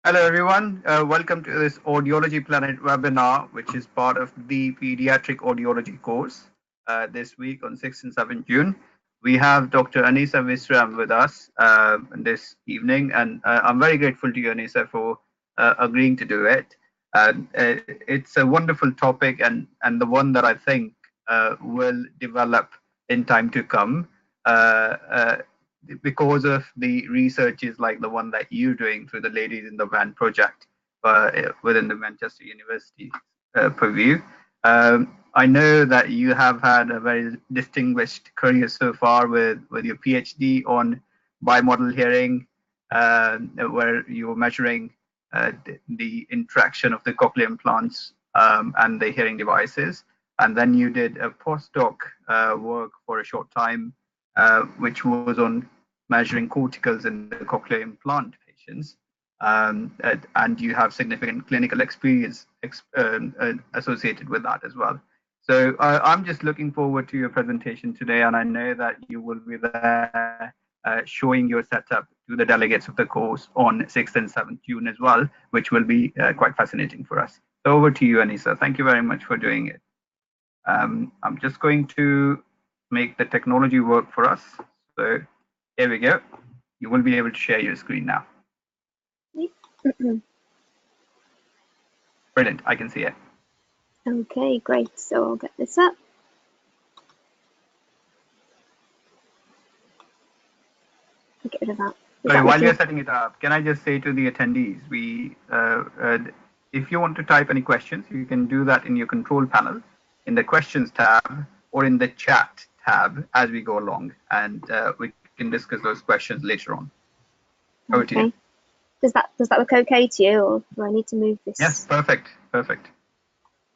Hello, everyone. Welcome to this Audiology Planet webinar, which is part of the Pediatric Audiology course. This week on 6th and 7th June, we have Dr. Anisa Visram with us this evening, and I'm very grateful to you, Anisa, for agreeing to do it. It's a wonderful topic and the one that I think will develop in time to come. Because of the researches like the one that you're doing through the Ladies in the Van project within the Manchester University purview. I know that you have had a very distinguished career so far with your PhD on bimodal hearing, where you were measuring the interaction of the cochlear implants and the hearing devices. And then you did a postdoc work for a short time, which was on measuring corticals in the cochlear implant patients, and you have significant clinical experience associated with that as well. So I'm just looking forward to your presentation today, and I know that you will be there showing your setup to the delegates of the course on 6th and 7th June as well, which will be quite fascinating for us. So over to you, Anisa. Thank you very much for doing it. I'm just going to make the technology work for us. So here we go. You will be able to share your screen now. Brilliant, I can see it. Okay, great. So I'll get this up. Get rid of that. Sorry, while you're setting it up, can I just say to the attendees, if you want to type any questions, you can do that in your control panel, in the questions tab, or in the chat tab as we go along, and we can discuss those questions later on. Over to you. Does that look okay to you, or do I need to move this? Yes, perfect, perfect.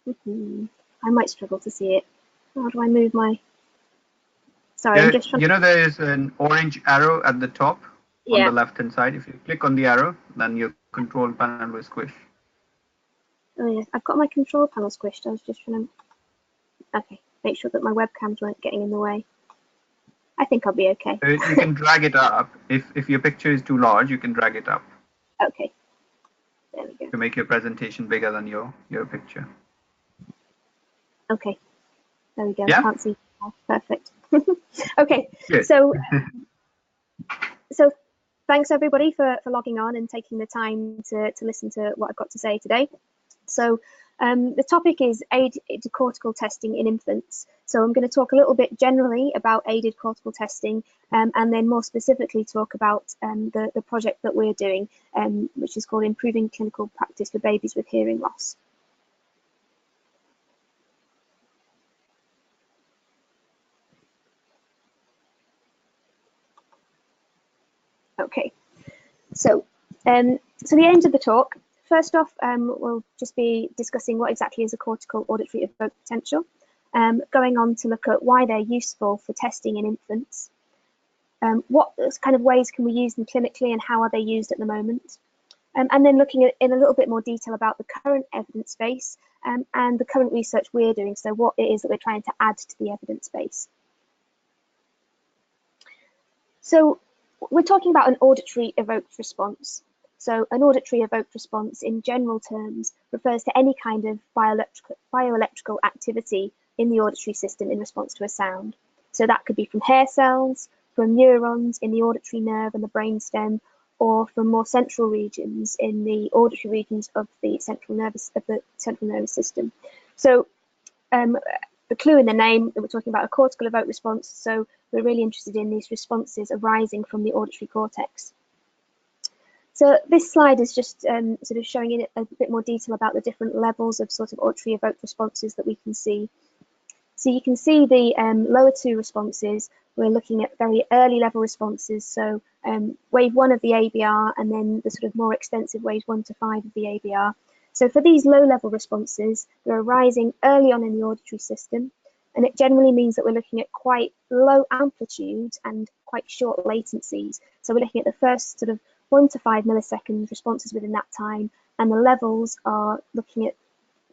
I might struggle to see it. How do I move my? Sorry, I'm just trying. You know, there is an orange arrow at the top on the left-hand side. If you click on the arrow, then your control panel will squish. Oh yeah, I've got my control panel squished. I was just trying to. Okay, make sure that my webcams weren't getting in the way. I think I'll be okay. So you can drag it up. If your picture is too large, you can drag it up. Okay. There we go. To make your presentation bigger than your picture. Okay. There we go. Yeah? I can't see. Perfect. Okay. Good. So thanks everybody for logging on and taking the time to listen to what I've got to say today. So the topic is aided cortical testing in infants. So I'm going to talk a little bit generally about aided cortical testing, and then more specifically talk about the project that we're doing, which is called Improving Clinical Practice for Babies with Hearing Loss. Okay, so the aims of the talk. First off, we'll just be discussing what exactly is a cortical auditory evoked potential, going on to look at why they're useful for testing in infants, what kind of ways can we use them clinically and how are they used at the moment, and then looking at in a little bit more detail about the current evidence base and the current research we're doing, so what it is that we're trying to add to the evidence base. So we're talking about an auditory evoked response. So an auditory evoked response in general terms refers to any kind of bioelectrical activity in the auditory system in response to a sound. So that could be from hair cells, from neurons in the auditory nerve and the brainstem, or from more central regions in the auditory regions of the central nervous system. So the clue in the name that we're talking about a cortical evoked response, so we're really interested in these responses arising from the auditory cortex. So this slide is just sort of showing in a bit more detail about the different levels of sort of auditory evoked responses that we can see. So you can see the lower two responses. We're looking at very early level responses, so wave 1 of the ABR and then the sort of more extensive waves 1 to 5 of the ABR. So for these low level responses, they're arising early on in the auditory system, and it generally means that we're looking at quite low amplitudes and quite short latencies. So we're looking at the first sort of 1 to 5 millisecond responses within that time, and the levels are looking at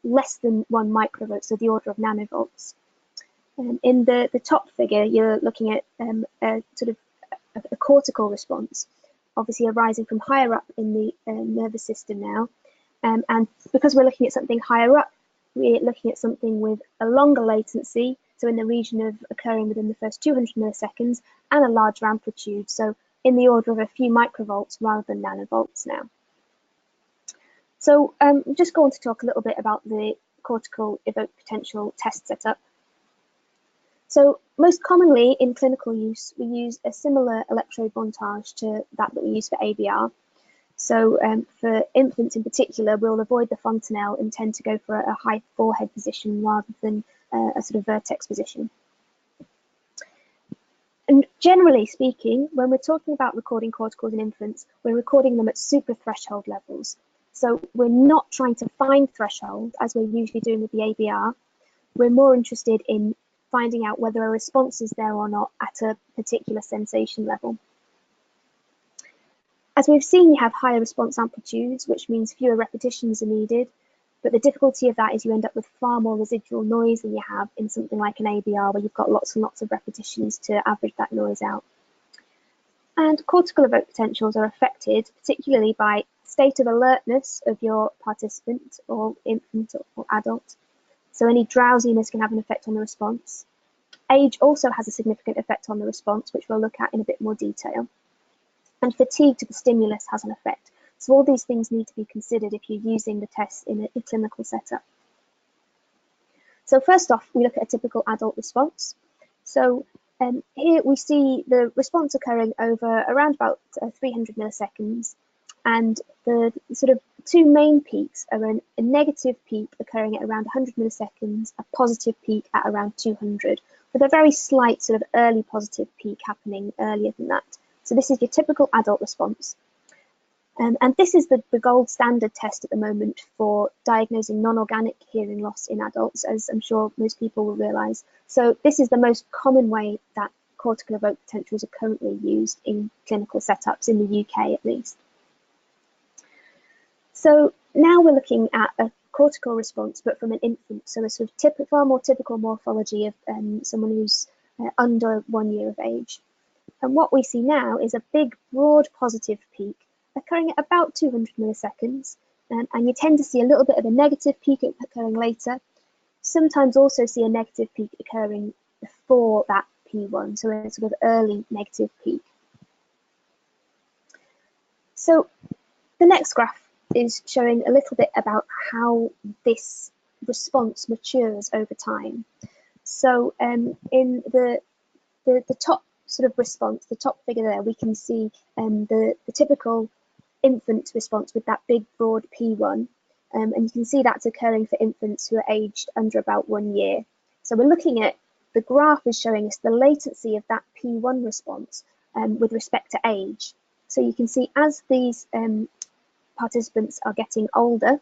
less than 1 microvolt, so the order of nanovolts. In the top figure, you're looking at a sort of a cortical response. obviously arising from higher up in the nervous system now. And because we're looking at something higher up, we're looking at something with a longer latency, so in the region of occurring within the first 200 milliseconds, and a larger amplitude, so in the order of a few microvolts rather than nanovolts now. So I'm just going to talk a little bit about the cortical evoked potential test setup. So most commonly in clinical use, we use a similar electrode montage to that we use for ABR. So for infants in particular, we'll avoid the fontanelle and tend to go for a high forehead position rather than a sort of vertex position. And generally speaking, when we're talking about recording corticals in infants, we're recording them at super threshold levels. So we're not trying to find threshold as we're usually doing with the ABR. We're more interested in finding out whether a response is there or not at a particular sensation level. As we've seen, you have higher response amplitudes, which means fewer repetitions are needed. But the difficulty of that is you end up with far more residual noise than you have in something like an ABR, where you've got lots and lots of repetitions to average that noise out. And cortical evoked potentials are affected particularly by state of alertness of your participant or infant or adult. So any drowsiness can have an effect on the response. Age also has a significant effect on the response, which we'll look at in a bit more detail. And fatigue to the stimulus has an effect. So all these things need to be considered if you're using the test in a clinical setup. So first off, we look at a typical adult response. So here we see the response occurring over around about 300 milliseconds. And the sort of two main peaks are a negative peak occurring at around 100 milliseconds, a positive peak at around 200, with a very slight sort of early positive peak happening earlier than that. So this is your typical adult response. And this is the gold standard test at the moment for diagnosing non-organic hearing loss in adults, as I'm sure most people will realise. So this is the most common way that cortical evoked potentials are currently used in clinical setups in the UK at least. So now we're looking at a cortical response, but from an infant, so a sort of far more typical morphology of someone who's under 1 year of age. And what we see now is a big, broad positive peak occurring at about 200 milliseconds. And you tend to see a little bit of a negative peak occurring later. Sometimes also see a negative peak occurring before that P1, so a sort of early negative peak. So the next graph is showing a little bit about how this response matures over time. So in the top sort of response, the top figure there, we can see the typical infant response with that big broad P1, and you can see that's occurring for infants who are aged under about 1 year. So we're looking at, the graph is showing us the latency of that P1 response with respect to age. So you can see as these participants are getting older,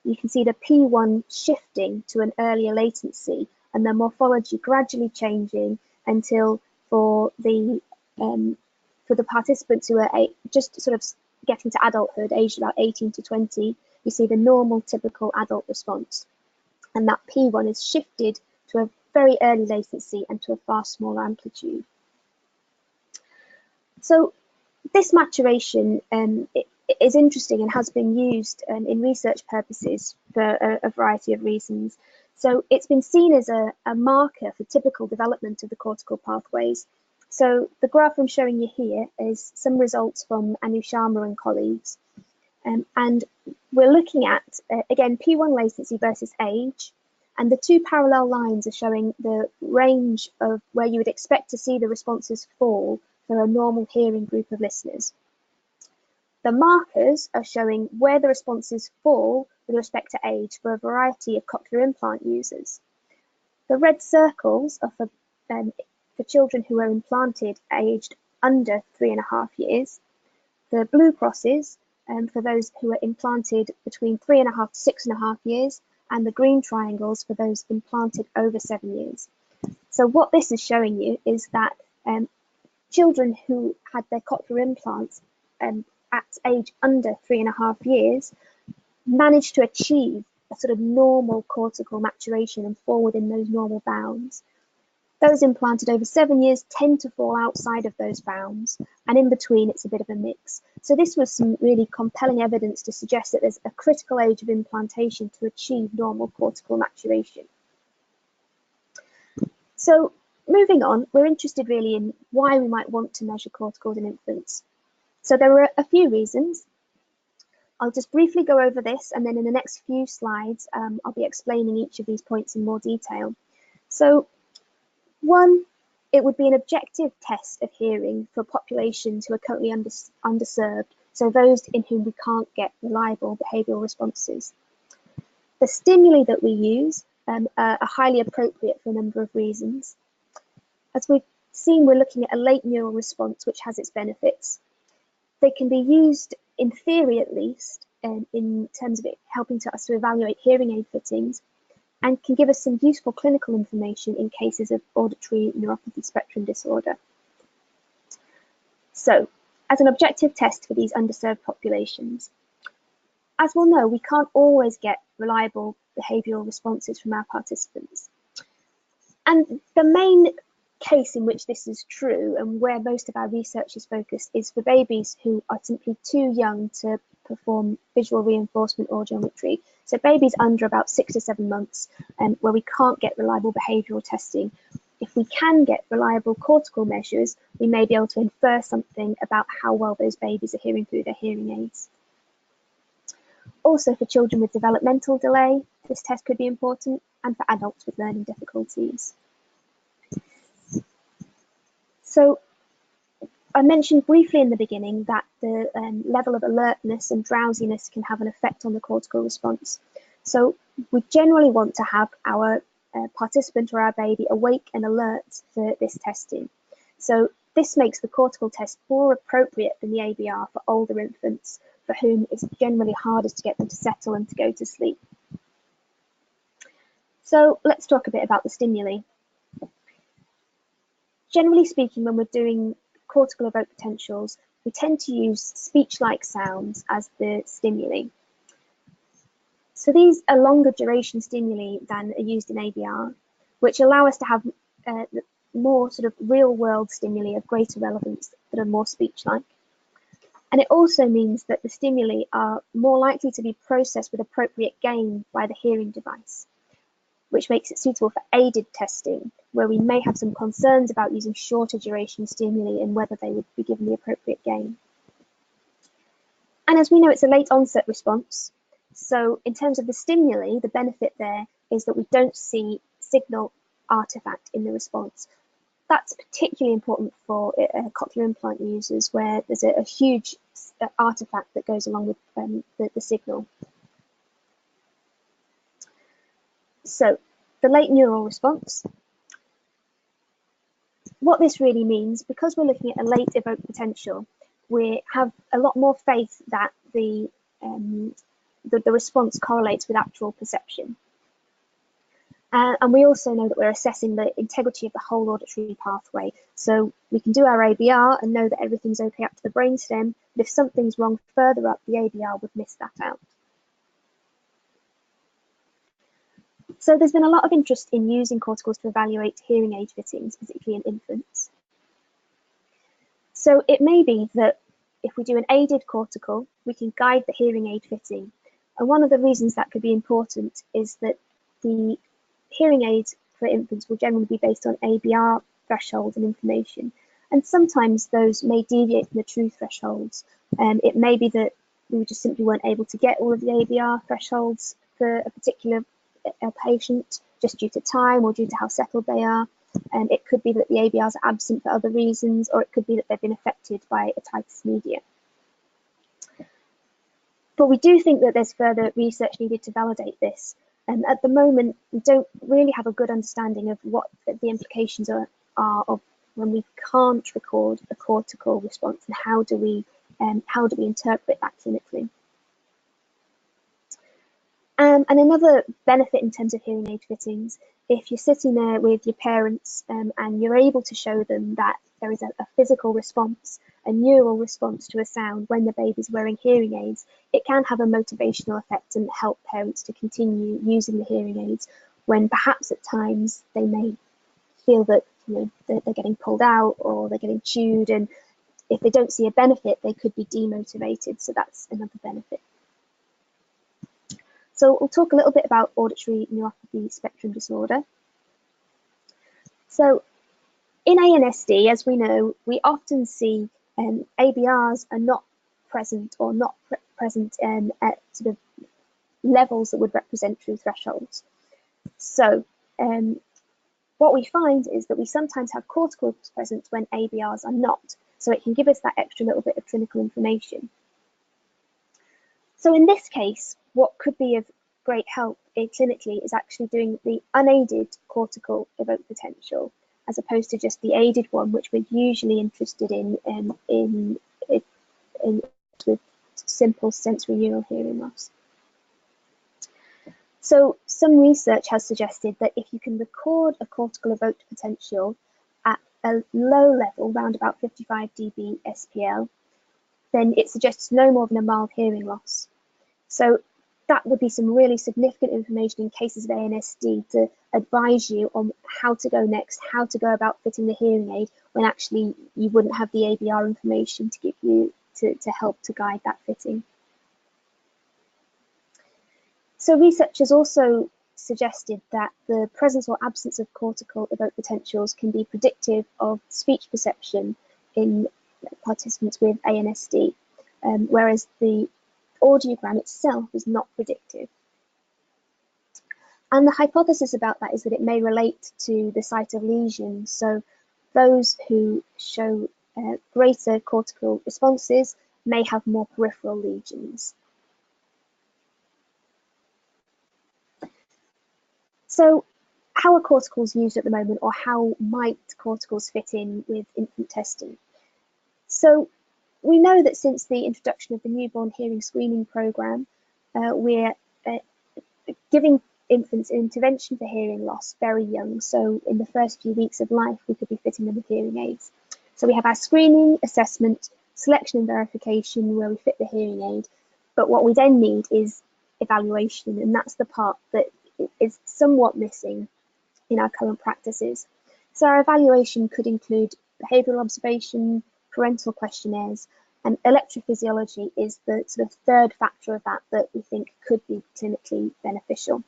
you can see the P1 shifting to an earlier latency and the morphology gradually changing until for the participants who are just sort of getting to adulthood, aged about 18 to 20, you see the normal typical adult response. And that P1 is shifted to a very early latency and to a far smaller amplitude. So this maturation is interesting and has been used in research purposes for a variety of reasons. So it's been seen as a marker for typical development of the cortical pathways. So the graph I'm showing you here is some results from Anu Sharma and colleagues. And we're looking at, again, P1 latency versus age. And the two parallel lines are showing the range of where you would expect to see the responses fall for a normal hearing group of listeners. The markers are showing where the responses fall with respect to age for a variety of cochlear implant users. The red circles are for children who are implanted aged under 3.5 years. The blue crosses for those who are implanted between 3.5 to 6.5 years, and the green triangles for those implanted over 7 years. So what this is showing you is that children who had their cochlear implants at age under 3.5 years managed to achieve a sort of normal cortical maturation and fall within those normal bounds. Those implanted over 7 years tend to fall outside of those bounds, and in between it's a bit of a mix. So this was some really compelling evidence to suggest that there's a critical age of implantation to achieve normal cortical maturation. So moving on, we're interested really in why we might want to measure corticals in infants. So there are a few reasons. I'll just briefly go over this, and then in the next few slides, I'll be explaining each of these points in more detail. So one, it would be an objective test of hearing for populations who are currently underserved, so those in whom we can't get reliable behavioural responses. The stimuli that we use are highly appropriate for a number of reasons. As we've seen, we're looking at a late neural response, which has its benefits. They can be used, in theory at least, in terms of it helping us to evaluate hearing aid fittings, and can give us some useful clinical information in cases of auditory neuropathy spectrum disorder. So, as an objective test for these underserved populations, as we'll know, we can't always get reliable behavioural responses from our participants. And the main case in which this is true, and where most of our research is focused, is for babies who are simply too young to perform visual reinforcement audiometry. So babies under about 6 to 7 months, where we can't get reliable behavioural testing. If we can get reliable cortical measures, we may be able to infer something about how well those babies are hearing through their hearing aids. Also, for children with developmental delay, this test could be important, and for adults with learning difficulties. So I mentioned briefly in the beginning that the level of alertness and drowsiness can have an effect on the cortical response. So we generally want to have our participant or our baby awake and alert for this testing. So this makes the cortical test more appropriate than the ABR for older infants, for whom it's generally hardest to get them to settle and to go to sleep. So let's talk a bit about the stimuli. Generally speaking, when we're doing cortical evoked potentials, we tend to use speech-like sounds as the stimuli. So these are longer duration stimuli than are used in ABR, which allow us to have more sort of real-world stimuli of greater relevance that are more speech-like. And it also means that the stimuli are more likely to be processed with appropriate gain by the hearing device, which makes it suitable for aided testing, where we may have some concerns about using shorter duration stimuli and whether they would be given the appropriate gain. And as we know, it's a late onset response. So in terms of the stimuli, the benefit there is that we don't see signal artifact in the response. That's particularly important for cochlear implant users, where there's a huge artifact that goes along with the signal. So the late neural response. What this really means, because we're looking at a late evoked potential, we have a lot more faith that the response correlates with actual perception. And we also know that we're assessing the integrity of the whole auditory pathway. So we can do our ABR and know that everything's okay up to the brainstem, but if something's wrong further up, the ABR would miss that out. So there's been a lot of interest in using corticals to evaluate hearing aid fittings, particularly in infants. So it may be that if we do an aided cortical, we can guide the hearing aid fitting. And one of the reasons that could be important is that the hearing aids for infants will generally be based on ABR thresholds and information. And sometimes those may deviate from the true thresholds. It may be that we just simply weren't able to get all of the ABR thresholds for a particular patient just due to time or due to how settled they are. It could be that the ABRs are absent for other reasons, or it could be that they've been affected by otitis media. But we do think that there's further research needed to validate this. At the moment, we don't really have a good understanding of what the implications are of when we can't record a cortical response, and how do we interpret that clinically. And another benefit in terms of hearing aid fittings, if you're sitting there with your parents and you're able to show them that there is a physical response, a neural response to a sound when the baby's wearing hearing aids, it can have a motivational effect and help parents to continue using the hearing aids when perhaps at times they may feel that they're getting pulled out or they're getting chewed, and if they don't see a benefit, they could be demotivated. So that's another benefit. So we'll talk a little bit about auditory neuropathy spectrum disorder. So in ANSD, as we know, we often see ABRs are not present or not present at sort of levels that would represent true thresholds. So what we find is that we sometimes have corticals present when ABRs are not. So it can give us that extra little bit of clinical information. So in this case, what could be of great help clinically is actually doing the unaided cortical evoked potential, as opposed to just the aided one, which we're usually interested in with simple sensorineural hearing loss. So some research has suggested that if you can record a cortical evoked potential at a low level, around about 55 dB SPL, then it suggests no more than a mild hearing loss. So that would be some really significant information in cases of ANSD to advise you on how to go next, how to go about fitting the hearing aid when actually you wouldn't have the ABR information to give you to help to guide that fitting. So researchers also suggested that the presence or absence of cortical evoked potentials can be predictive of speech perception in participants with ANSD, whereas the audiogram itself is not predictive. And the hypothesis about that is that it may relate to the site of lesion. So those who show greater cortical responses may have more peripheral lesions. So how are corticals used at the moment, or how might corticals fit in with infant testing? So we know that since the introduction of the newborn hearing screening programme, we're giving infants an intervention for hearing loss very young. So in the first few weeks of life, we could be fitting them with hearing aids. So we have our screening, assessment, selection and verification where we fit the hearing aid. But what we then need is evaluation, and that's the part that is somewhat missing in our current practices. So our evaluation could include behavioural observation, parental questionnaires, and electrophysiology is the sort of third factor of that we think could be clinically beneficial.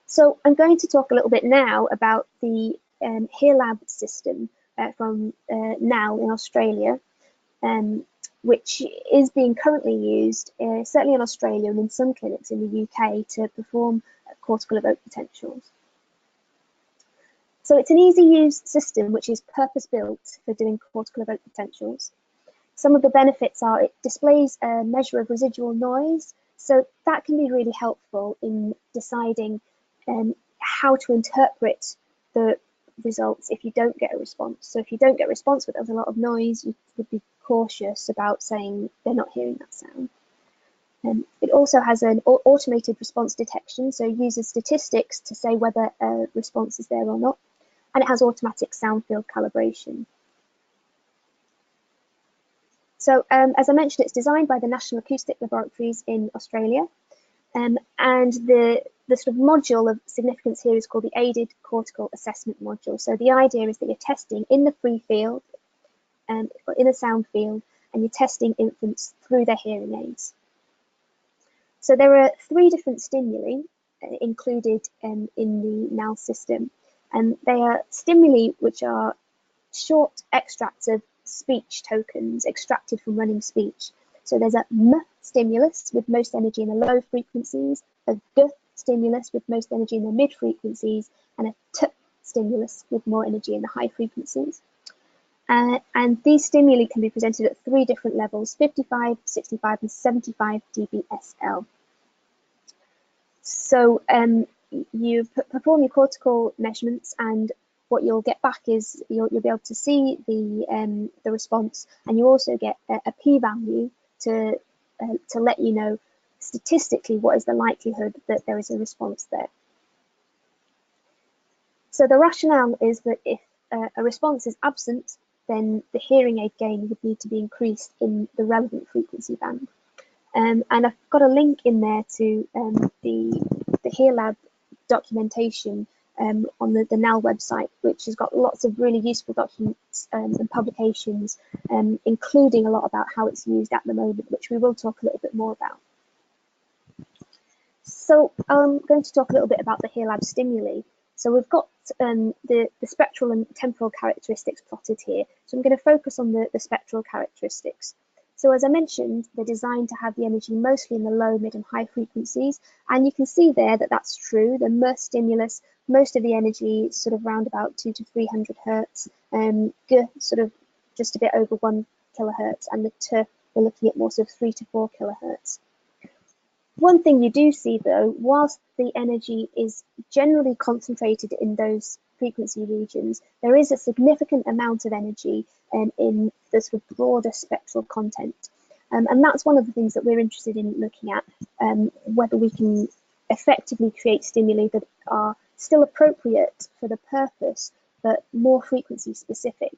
So I'm going to talk a little bit now about the HearLab system from now in Australia, which is being currently used, certainly in Australia and in some clinics in the UK, to perform cortical evoked potentials. So it's an easy-use system which is purpose-built for doing cortical evoked potentials. Some of the benefits are it displays a measure of residual noise, so that can be really helpful in deciding how to interpret the results if you don't get a response. So if you don't get a response but there's a lot of noise, you would be cautious about saying they're not hearing that sound. It also has an automated response detection, so it uses statistics to say whether a response is there or not, and it has automatic sound field calibration. So as I mentioned, it's designed by the National Acoustic Laboratories in Australia, and the sort of module of significance here is called the Aided Cortical Assessment module. So the idea is that you're testing in the free field, or in a sound field, and you're testing infants through their hearing aids. So there are 3 different stimuli included in the NAL system, and they are stimuli which are short extracts of speech tokens extracted from running speech. So there's a M stimulus with most energy in the low frequencies, a G stimulus with most energy in the mid frequencies, and a T stimulus with more energy in the high frequencies. And these stimuli can be presented at 3 different levels: 55, 65, and 75 dBSL. So you perform your cortical measurements, and what you'll get back is you'll be able to see the response, and you also get a p-value to let you know statistically what is the likelihood that there is a response there. So the rationale is that if a response is absent, then the hearing aid gain would need to be increased in the relevant frequency band. And I've got a link in there to the HearLab documentation on the NAL website, which has got lots of really useful documents and publications, including a lot about how it's used at the moment, which we will talk a little bit more about. So I'm going to talk a little bit about the HearLab stimuli. So we've got the spectral and temporal characteristics plotted here. So I'm going to focus on the spectral characteristics. So as I mentioned, they're designed to have the energy mostly in the low, mid and high frequencies. And you can see there that that's true. The M stimulus, most of the energy is sort of around about 200 to 300 hertz. G sort of just a bit over 1 kilohertz. And the T, we're looking at more sort of 3 to 4 kilohertz. One thing you do see though, whilst the energy is generally concentrated in those frequency regions, there is a significant amount of energy in the sort of broader spectral content. And that's one of the things that we're interested in looking at, whether we can effectively create stimuli that are still appropriate for the purpose, but more frequency specific.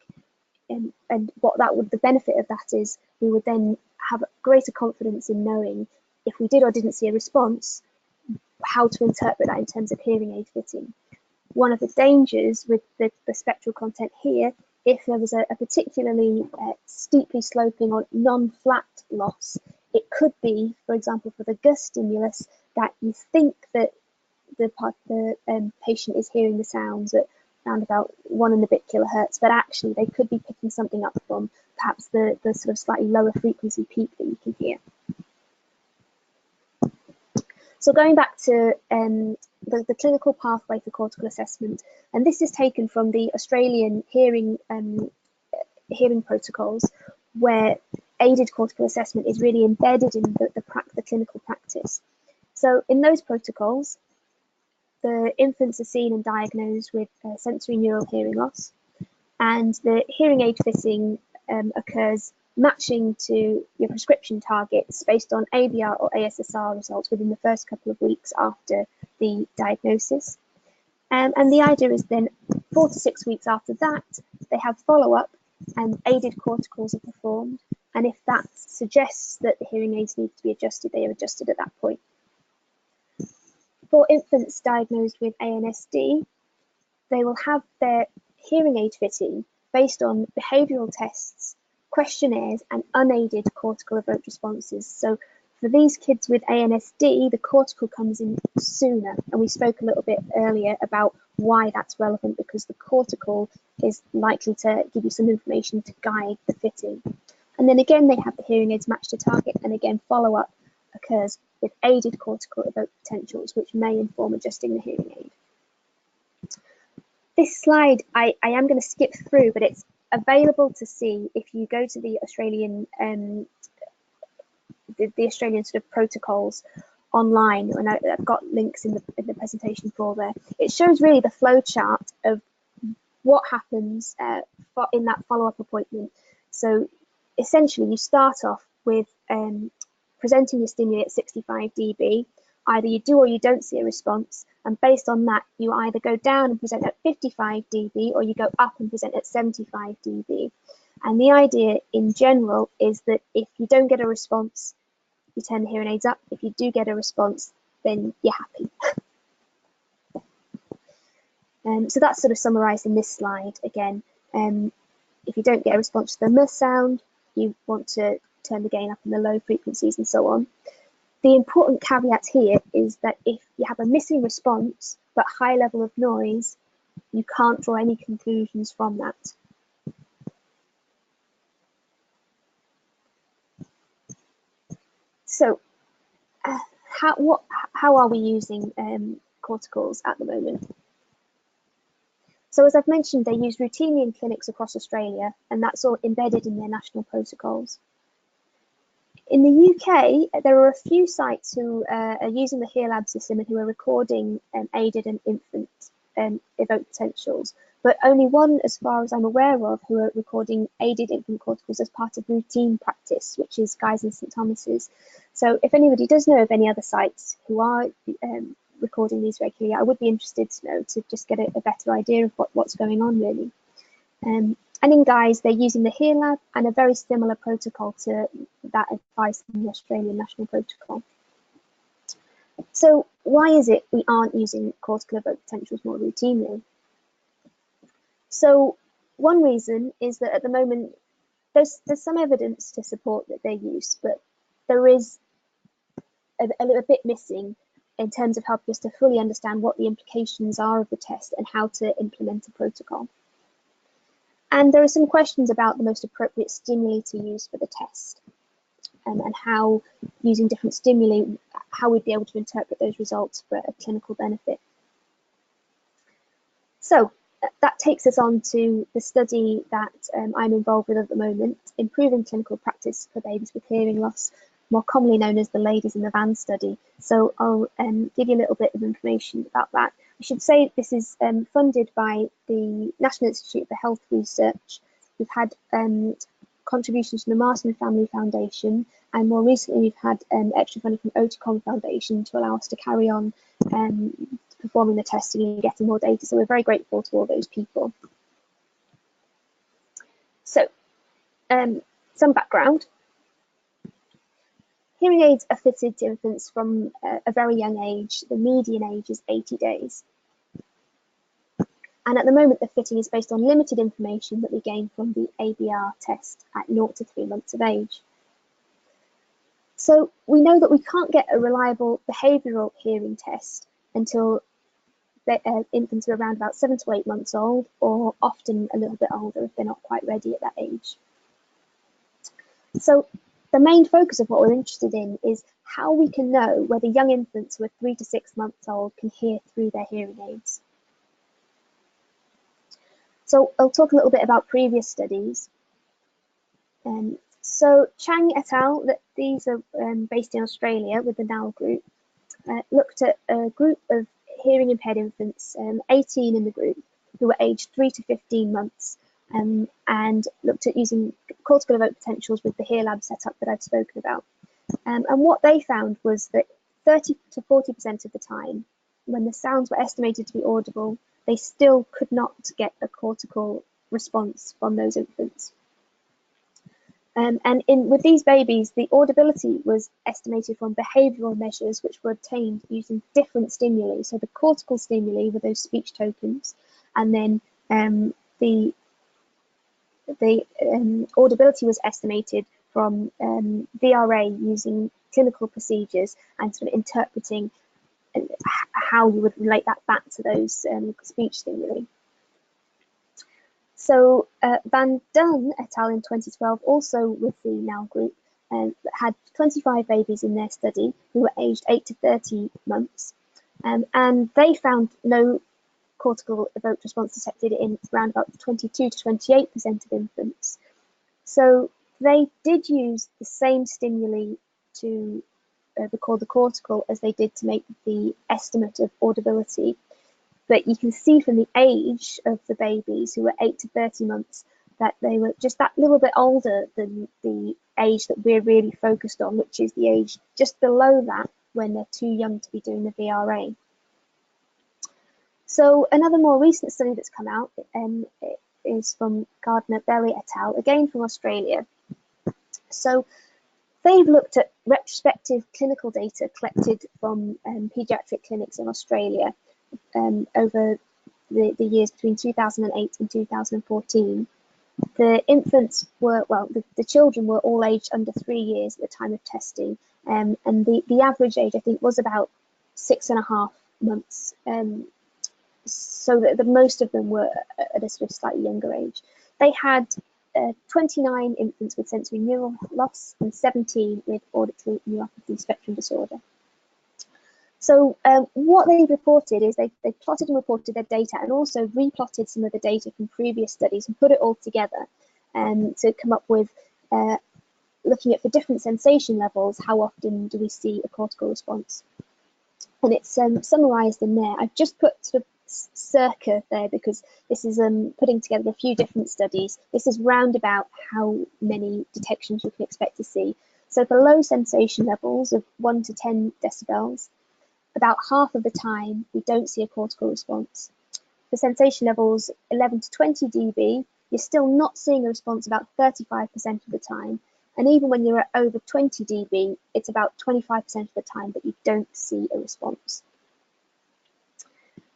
And what that would, the benefit of that is we would then have greater confidence in knowing if we did or didn't see a response, how to interpret that in terms of hearing aid fitting. One of the dangers with the spectral content here, if there was a particularly steeply sloping or non-flat loss, it could be, for example, for the G stimulus, that you think that the patient is hearing the sounds at around about 1 and a bit kilohertz, but actually they could be picking something up from perhaps the sort of slightly lower frequency peak that you can hear. So going back to the clinical pathway for cortical assessment, and this is taken from the Australian hearing protocols, where aided cortical assessment is really embedded in the clinical practice. So in those protocols, the infants are seen and diagnosed with sensory neural hearing loss, and the hearing aid fitting occurs matching to your prescription targets based on ABR or ASSR results within the first couple of weeks after the diagnosis. And the idea is then 4 to 6 weeks after that, they have follow-up and aided corticals are performed. And if that suggests that the hearing aids need to be adjusted, they are adjusted at that point. For infants diagnosed with ANSD, they will have their hearing aid fitting based on behavioural tests, questionnaires and unaided cortical evoked responses. So for these kids with ANSD, the cortical comes in sooner, and we spoke a little bit earlier about why that's relevant, because the cortical is likely to give you some information to guide the fitting. And then again, they have the hearing aids matched to target, and again, follow-up occurs with aided cortical evoked potentials, which may inform adjusting the hearing aid. This slide I am going to skip through, but it's available to see if you go to the Australian the Australian sort of protocols online, and I've got links in the presentation for there. It shows really the flow chart of what happens in that follow-up appointment. So essentially, you start off with presenting your stimuli at 65 dB. Either you do or you don't see a response, and based on that, you either go down and present at 55 dB or you go up and present at 75 dB. And the idea in general is that if you don't get a response, you turn the hearing aids up. If you do get a response, then you're happy. So that's sort of summarised in this slide again. If you don't get a response to the M sound, you want to turn the gain up in the low frequencies and so on. The important caveat here is that if you have a missing response but high level of noise, you can't draw any conclusions from that. So how are we using corticals at the moment? So as I've mentioned, they're used routinely in clinics across Australia, and that's all embedded in their national protocols. In the UK, there are a few sites who are using the HearLab system and who are recording aided and infant evoked potentials, but only one, as far as I'm aware of, who are recording aided infant corticals as part of routine practice, which is Guy's and St Thomas's. So if anybody does know of any other sites who are recording these regularly, I would be interested to know, to just get a better idea of what's going on really. And in Guy's, they're using the HearLab and a very similar protocol to that advice in the Australian National Protocol. So why is it we aren't using cortical evoked potentials more routinely? So one reason is that at the moment there's some evidence to support that their use, but there is a little bit missing in terms of helping us to fully understand what the implications are of the test and how to implement a protocol. And there are some questions about the most appropriate stimuli to use for the test, and how using different stimuli, how we'd be able to interpret those results for a clinical benefit. So that takes us on to the study that I'm involved with at the moment, Improving Clinical Practice for Babies with Hearing Loss, more commonly known as the Ladies in the Van study. So I'll give you a little bit of information about that. I should say this is funded by the National Institute for Health Research. We've had contributions from the Marsden Family Foundation, and more recently we've had extra funding from Oticon Foundation to allow us to carry on performing the testing and getting more data. So we're very grateful to all those people. So some background. Hearing aids are fitted to infants from a very young age. The median age is 80 days. And at the moment, the fitting is based on limited information that we gain from the ABR test at 0 to 3 months of age. So we know that we can't get a reliable behavioural hearing test until infants are around about 7 to 8 months old, or often a little bit older if they're not quite ready at that age. So the main focus of what we're interested in is how we can know whether young infants who are 3 to 6 months old can hear through their hearing aids. So I'll talk a little bit about previous studies. So Chang et al., these are based in Australia with the NAL group, looked at a group of hearing impaired infants, 18 in the group, who were aged 3 to 15 months, and looked at using cortical evoked potentials with the Hear Lab setup that I've spoken about. And what they found was that 30 to 40% of the time, when the sounds were estimated to be audible, they still could not get a cortical response from those infants. And with these babies, the audibility was estimated from behavioural measures which were obtained using different stimuli. So the cortical stimuli were those speech tokens, and then the audibility was estimated from VRA using clinical procedures and sort of interpreting how you would relate that back to those speech stimuli. So Van Dunn et al. In 2012, also with the NAL group, had 25 babies in their study who were aged 8 to 30 months, and they found no cortical evoked response detected in around about 22 to 28% of infants. So they did use the same stimuli to record the cortical as they did to make the estimate of audibility. But you can see from the age of the babies who were 8 to 30 months that they were just that little bit older than the age that we're really focused on, which is the age just below that when they're too young to be doing the VRA. So another more recent study that's come out is from Gardner-Berry et al., again from Australia. So they've looked at retrospective clinical data collected from paediatric clinics in Australia over the years between 2008 and 2014. The infants were, well, the children were all aged under 3 years at the time of testing, and the average age, I think, was about 6.5 months. So that the most of them were at a sort of slightly younger age. They had 29 infants with sensory neural loss and 17 with auditory neuropathy spectrum disorder. So what they reported is they plotted and reported their data, and also replotted some of the data from previous studies and put it all together to come up with looking at for different sensation levels, how often do we see a cortical response. And it's summarised in there. I've just put sort of circa there because this is putting together a few different studies. This is round about how many detections you can expect to see. So for low sensation levels of 1 to 10 decibels, about half of the time we don't see a cortical response. For sensation levels 11 to 20 dB, you're still not seeing a response about 35% of the time. And even when you're at over 20 dB, it's about 25% of the time that you don't see a response.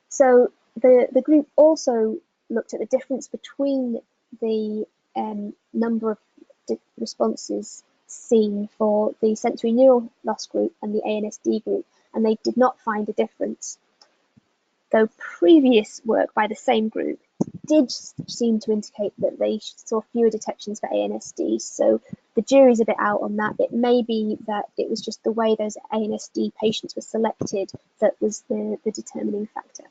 So the group also looked at the difference between the number of responses seen for the sensory neural loss group and the ANSD group, and they did not find a difference. Though previous work by the same group did seem to indicate that they saw fewer detections for ANSD, so the jury's a bit out on that. It may be that it was just the way those ANSD patients were selected that was the determining factor.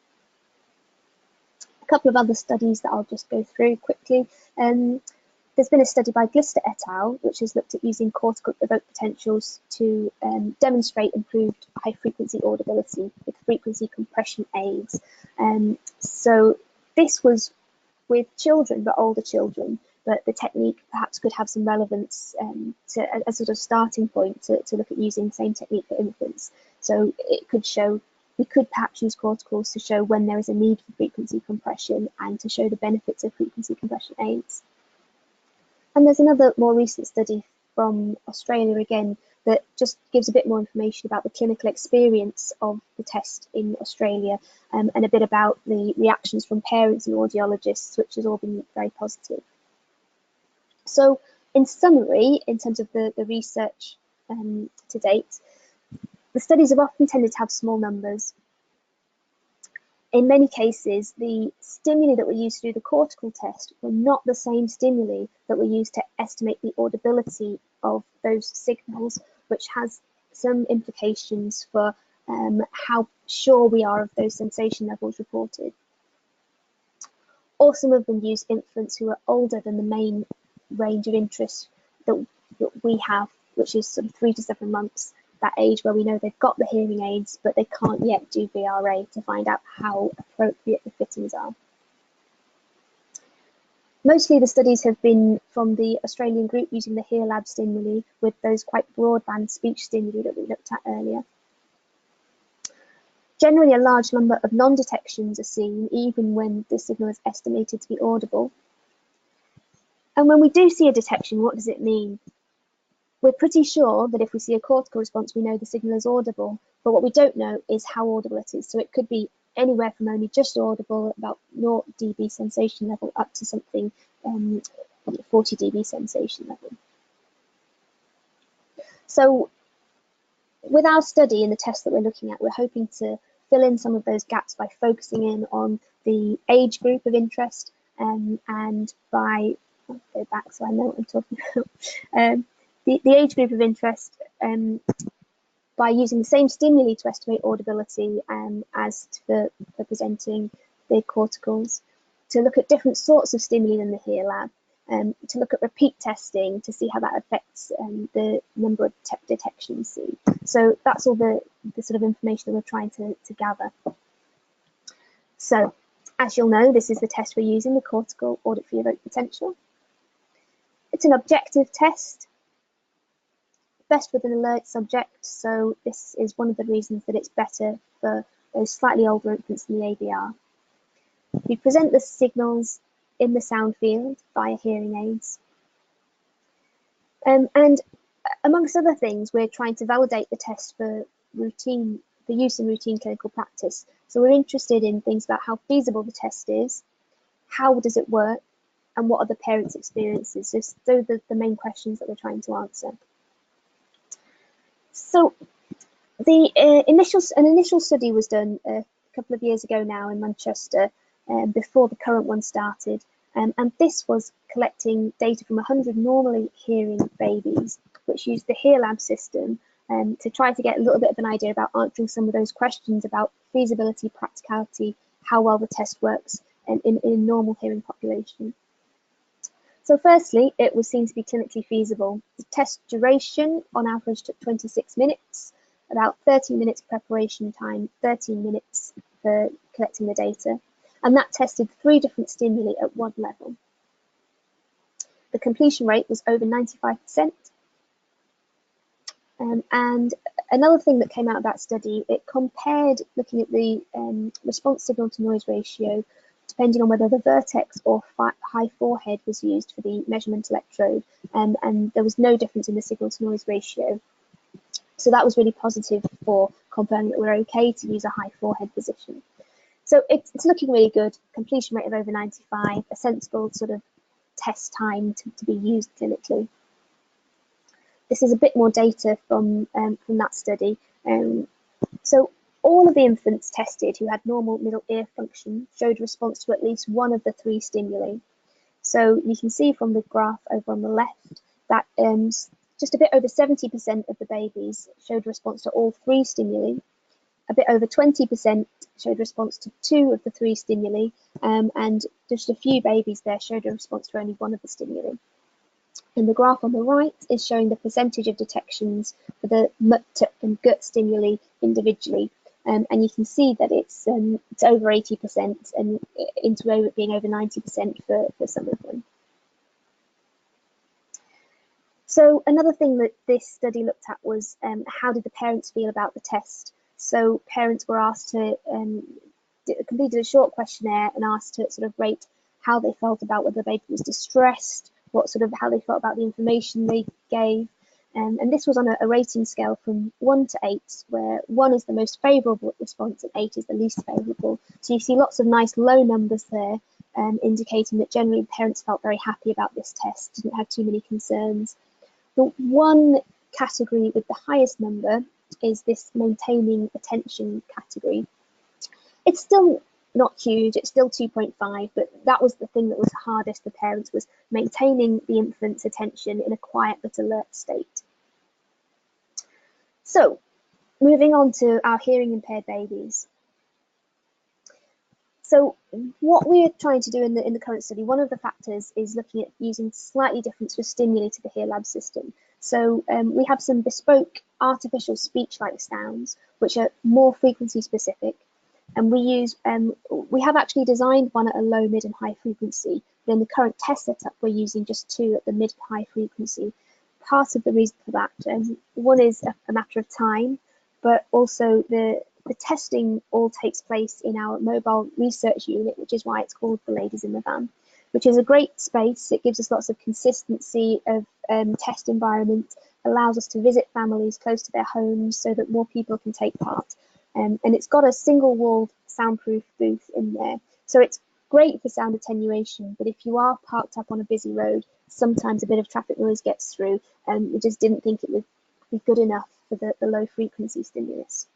A couple of other studies that I'll just go through quickly. There's been a study by Glister et al., which has looked at using cortical evoked potentials to demonstrate improved high-frequency audibility with frequency compression aids. So this was with children, but older children, but the technique perhaps could have some relevance to a sort of starting point to look at using the same technique for infants. So it could show, we could perhaps use corticals to show when there is a need for frequency compression and to show the benefits of frequency compression aids. And there's another more recent study from Australia again that just gives a bit more information about the clinical experience of the test in Australia and a bit about the reactions from parents and audiologists, which has all been very positive. So in summary, in terms of the research to date, the studies have often tended to have small numbers. In many cases, the stimuli that were used to do the cortical test were not the same stimuli that were used to estimate the audibility of those signals, which has some implications for how sure we are of those sensation levels reported. Or some of them use infants who are older than the main range of interest that we have, which is sort of 3 to 7 months. That age where we know they've got the hearing aids, but they can't yet do VRA to find out how appropriate the fittings are. Mostly the studies have been from the Australian group using the HearLab stimuli with those quite broadband speech stimuli that we looked at earlier. Generally, a large number of non-detections are seen, even when the signal is estimated to be audible. And when we do see a detection, what does it mean? We're pretty sure that if we see a cortical response, we know the signal is audible, but what we don't know is how audible it is. So it could be anywhere from only just audible, about 0 dB sensation level, up to something 40 dB sensation level. So with our study and the test that we're looking at, we're hoping to fill in some of those gaps by focusing in on the age group of interest and by, I'll go back so I know what I'm talking about. The age group of interest by using the same stimuli to estimate audibility as for presenting the corticals, to look at different sorts of stimuli in the HearLab, to look at repeat testing to see how that affects the number of detections seen. So that's all the sort of information that we're trying to gather. So as you'll know, this is the test we're using, the cortical auditory evoked potential. It's an objective test, best with an alert subject, so this is one of the reasons that it's better for those slightly older infants in the ABR. We present the signals in the sound field via hearing aids. And amongst other things, we're trying to validate the test for use in routine clinical practice. So we're interested in things about how feasible the test is, how does it work, and what are the parents' experiences. So those are the main questions that we're trying to answer. So the an initial study was done a couple of years ago now in Manchester, before the current one started, and this was collecting data from 100 normally hearing babies, which used the HearLab system to try to get a little bit of an idea about answering some of those questions about feasibility, practicality, how well the test works in a normal hearing population. So firstly, it was seen to be clinically feasible. The test duration on average took 26 minutes, about 30 minutes preparation time, 13 minutes for collecting the data, and that tested 3 different stimuli at 1 level. The completion rate was over 95%. And another thing that came out of that study, it compared looking at the response signal to noise ratio depending on whether the vertex or high forehead was used for the measurement electrode, and there was no difference in the signal to noise ratio. So that was really positive for confirming that we're okay to use a high forehead position. So it's looking really good, completion rate of over 95, a sensible sort of test time to be used clinically. This is a bit more data from that study. So all of the infants tested who had normal middle ear function showed response to at least one of the 3 stimuli. So you can see from the graph over on the left that just a bit over 70% of the babies showed response to all 3 stimuli. A bit over 20% showed response to 2 of the 3 stimuli, and just a few babies there showed a response to only 1 of the stimuli. And the graph on the right is showing the percentage of detections for the MUT and GUT stimuli individually. And you can see that it's over 80% and into being over 90% for some of them. So another thing that this study looked at was how did the parents feel about the test? So parents were asked to completed a short questionnaire and asked to sort of rate how they felt about whether the baby was distressed, how they felt about the information they gave. And this was on a rating scale from 1 to 8, where 1 is the most favourable response and 8 is the least favourable. So you see lots of nice low numbers there, indicating that generally parents felt very happy about this test, didn't have too many concerns. The one category with the highest number is this maintaining attention category. It's still not huge, it's still 2.5, but that was the thing that was hardest for parents, was maintaining the infant's attention in a quiet but alert state. So, moving on to our hearing impaired babies. So what we're trying to do in the current study, one of the factors is looking at using slightly different sort of stimuli to the HearLab system. So we have some bespoke artificial speech-like sounds, which are more frequency specific. And we have actually designed one at a low, mid and high frequency. But in the current test setup, we're using just 2 at the mid and high frequency. Part of the reason for that, one is a matter of time, but also the testing all takes place in our mobile research unit, which is why it's called the Ladies in the Van, which is a great space. It gives us lots of consistency of test environment, allows us to visit families close to their homes so that more people can take part. And it's got a single-walled soundproof booth in there. So it's great for sound attenuation, but if you are parked up on a busy road, sometimes a bit of traffic noise gets through, and we just didn't think it would be good enough for the low frequency stimulus.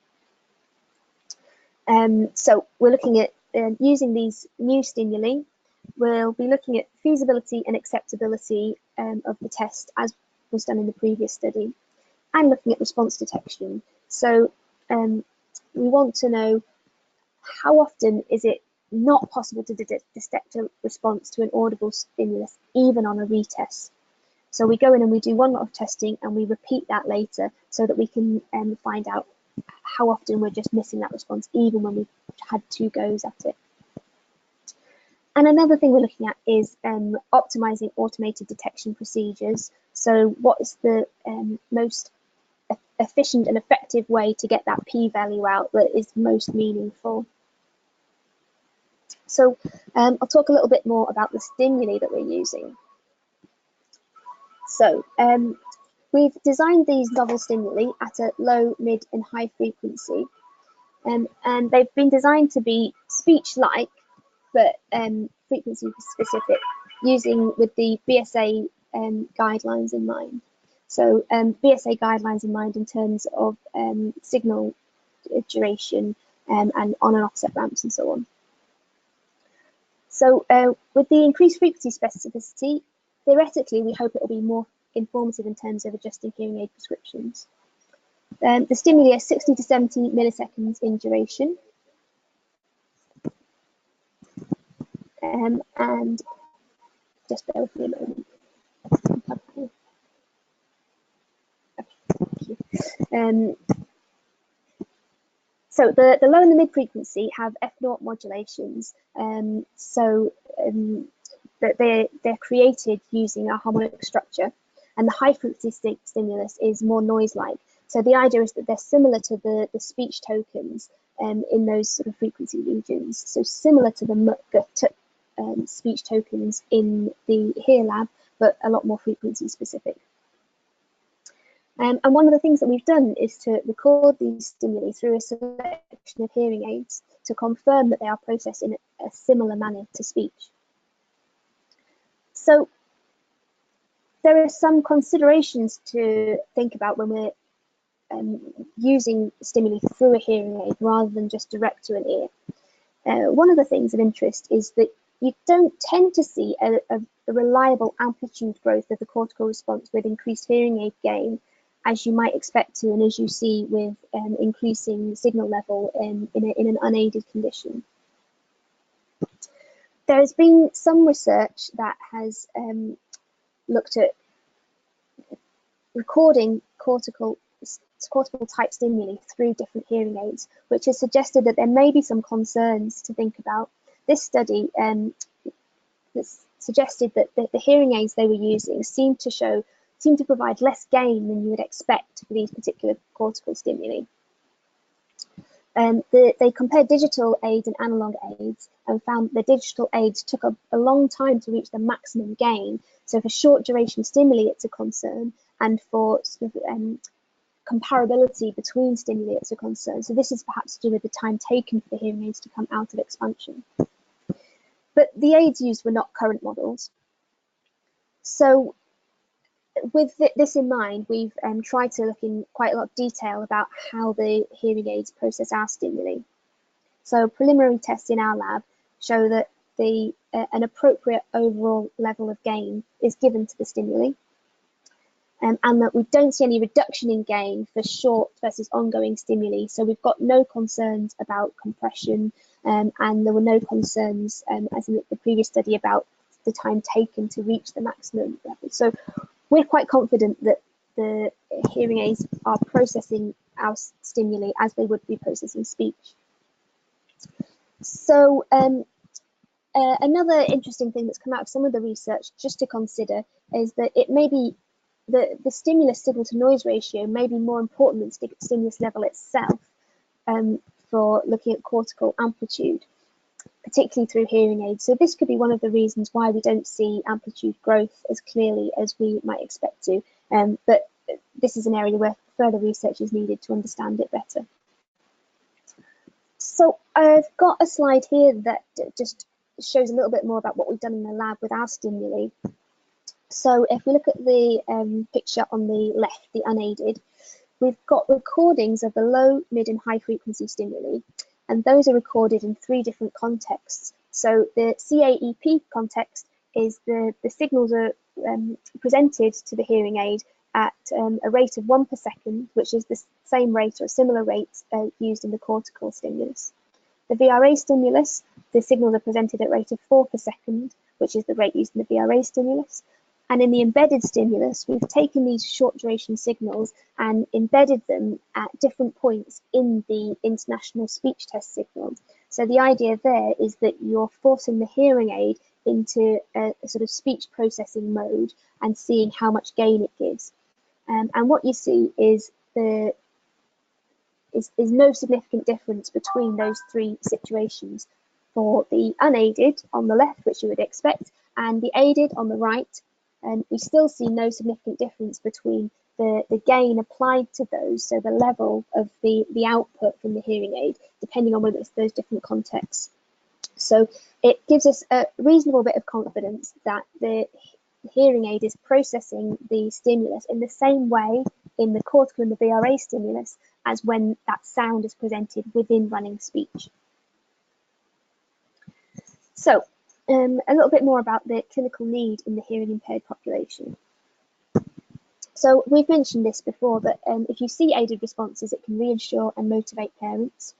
So we're looking at using these new stimuli. We'll be looking at feasibility and acceptability of the test, as was done in the previous study, and looking at response detection. So we want to know how often is it not possible to detect a response to an audible stimulus, even on a retest. So we go in and we do one lot of testing and we repeat that later so that we can find out how often we're just missing that response, even when we've had 2 goes at it. And another thing we're looking at is optimizing automated detection procedures. So what is the most efficient and effective way to get that p-value out that is most meaningful? So I'll talk a little bit more about the stimuli that we're using. So we've designed these novel stimuli at a low, mid and high frequency, and they've been designed to be speech-like but frequency specific, using with the BSA guidelines in mind. So BSA guidelines in mind in terms of signal duration and on and offset ramps and so on. So with the increased frequency specificity, theoretically we hope it will be more informative in terms of adjusting hearing aid prescriptions. The stimuli are 60 to 70 milliseconds in duration. And just bear with me a moment. Okay, thank you. So the low and the mid frequency have F0 modulations, that they're created using a harmonic structure, and the high frequency stimulus is more noise-like. So the idea is that they're similar to the speech tokens, in those sort of frequency regions. So similar to the speech tokens in the HEAR lab, but a lot more frequency specific. And one of the things that we've done is to record these stimuli through a selection of hearing aids to confirm that they are processed in a similar manner to speech. So there are some considerations to think about when we're using stimuli through a hearing aid rather than just direct to an ear. One of the things of interest is that you don't tend to see a reliable amplitude growth of the cortical response with increased hearing aid gain, as you might expect to, and as you see with increasing signal level in an unaided condition. There has been some research that has looked at recording cortical type stimuli through different hearing aids, which has suggested that there may be some concerns to think about. This study suggested that the hearing aids they were using seemed to provide less gain than you would expect for these particular cortical stimuli. They compared digital aids and analog aids and found the digital aids took a long time to reach the maximum gain. So for short duration stimuli, it's a concern, and for sort of, comparability between stimuli, it's a concern. So this is perhaps to do with the time taken for the hearing aids to come out of expansion. But the aids used were not current models. So with this in mind, we've tried to look in quite a lot of detail about how the hearing aids process our stimuli. So preliminary tests in our lab show that an appropriate overall level of gain is given to the stimuli, and that we don't see any reduction in gain for short versus ongoing stimuli. So we've got no concerns about compression, and there were no concerns, as in the previous study, about the time taken to reach the maximum level. So we're quite confident that the hearing aids are processing our stimuli as they would be processing speech. So another interesting thing that's come out of some of the research, just to consider, is that it may be the stimulus signal to noise ratio may be more important than stimulus level itself for looking at cortical amplitude, particularly through hearing aids. So this could be one of the reasons why we don't see amplitude growth as clearly as we might expect to. But this is an area where further research is needed to understand it better. So I've got a slide here that just shows a little bit more about what we've done in the lab with our stimuli. So if we look at the picture on the left, the unaided, we've got recordings of the low, mid and high frequency stimuli, and those are recorded in 3 different contexts. So the CAEP context is the signals are presented to the hearing aid at a rate of 1 per second, which is the same rate or a similar rate used in the cortical stimulus. The VRA stimulus, the signals are presented at a rate of 4 per second, which is the rate used in the VRA stimulus. And in the embedded stimulus, we've taken these short duration signals and embedded them at different points in the international speech test signal. So the idea there is that you're forcing the hearing aid into a sort of speech processing mode and seeing how much gain it gives. And what you see is no significant difference between those 3 situations. For the unaided on the left, which you would expect, and the aided on the right, we still see no significant difference between the gain applied to those, so the level of the output from the hearing aid, depending on whether it's those different contexts. So it gives us a reasonable bit of confidence that the hearing aid is processing the stimulus in the same way in the cortical and the VRA stimulus as when that sound is presented within running speech. So a little bit more about the clinical need in the hearing impaired population. So we've mentioned this before, that if you see aided responses, it can reassure and motivate parents.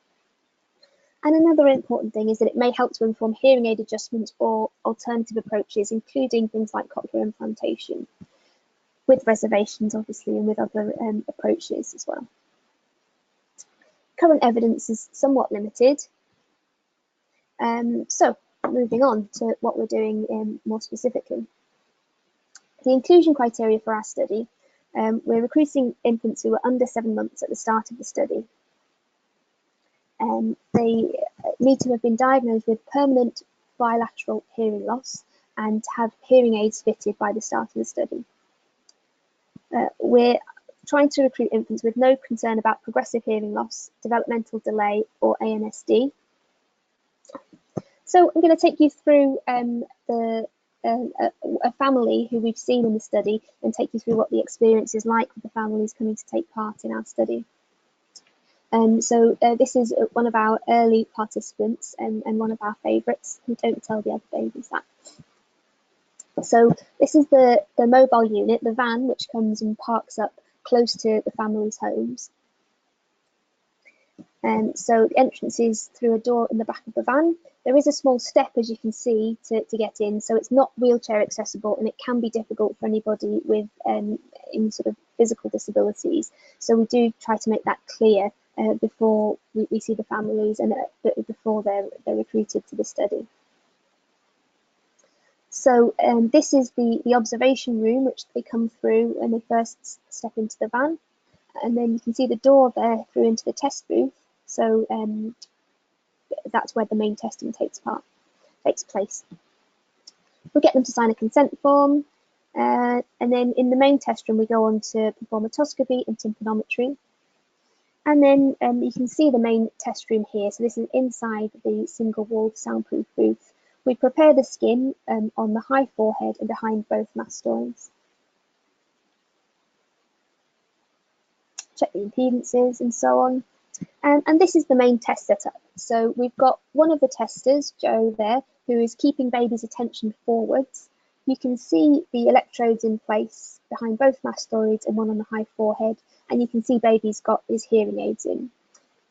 And another important thing is that it may help to inform hearing aid adjustments or alternative approaches, including things like cochlear implantation, with reservations obviously, and with other approaches as well. Current evidence is somewhat limited. So moving on to what we're doing more specifically. The inclusion criteria for our study, we're recruiting infants who were under 7 months at the start of the study. They need to have been diagnosed with permanent bilateral hearing loss and have hearing aids fitted by the start of the study. We're trying to recruit infants with no concern about progressive hearing loss, developmental delay, or ANSD. So I'm going to take you through a family who we've seen in the study and take you through what the experience is like with the families coming to take part in our study. This is one of our early participants and one of our favourites. We don't tell the other babies that. So this is the mobile unit, the van, which comes and parks up close to the family's homes. So the entrance is through a door in the back of the van. There is a small step, as you can see, to get in, so it's not wheelchair accessible, and it can be difficult for anybody with any sort of physical disabilities. So we do try to make that clear before we see the families and before they're recruited to the study. So this is the observation room, which they come through when they first step into the van, and then you can see the door there through into the test booth. So that's where the main testing takes place. We'll get them to sign a consent form, and then in the main test room we go on to perform otoscopy and tympanometry. And then you can see the main test room here. So this is inside the single-walled soundproof booth. We prepare the skin on the high forehead and behind both mastoids. Check the impedances and so on. And this is the main test setup. So we've got one of the testers, Joe, there, who is keeping baby's attention forwards. You can see the electrodes in place behind both mastoids and one on the high forehead, and you can see baby's got his hearing aids in.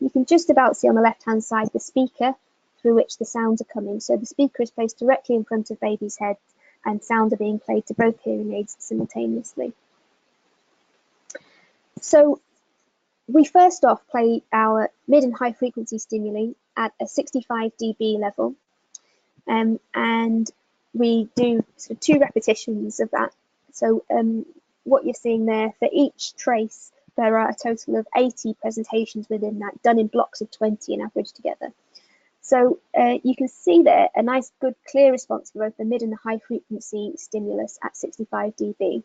You can just about see on the left-hand side the speaker through which the sounds are coming. So the speaker is placed directly in front of baby's head, and sounds are being played to both hearing aids simultaneously. So we first off play our mid and high frequency stimuli at a 65 dB level, and we do sort of 2 repetitions of that. So what you're seeing there, for each trace, there are a total of 80 presentations within that, done in blocks of 20 and averaged together. So you can see there a nice, good, clear response for both the mid and the high frequency stimulus at 65 dB.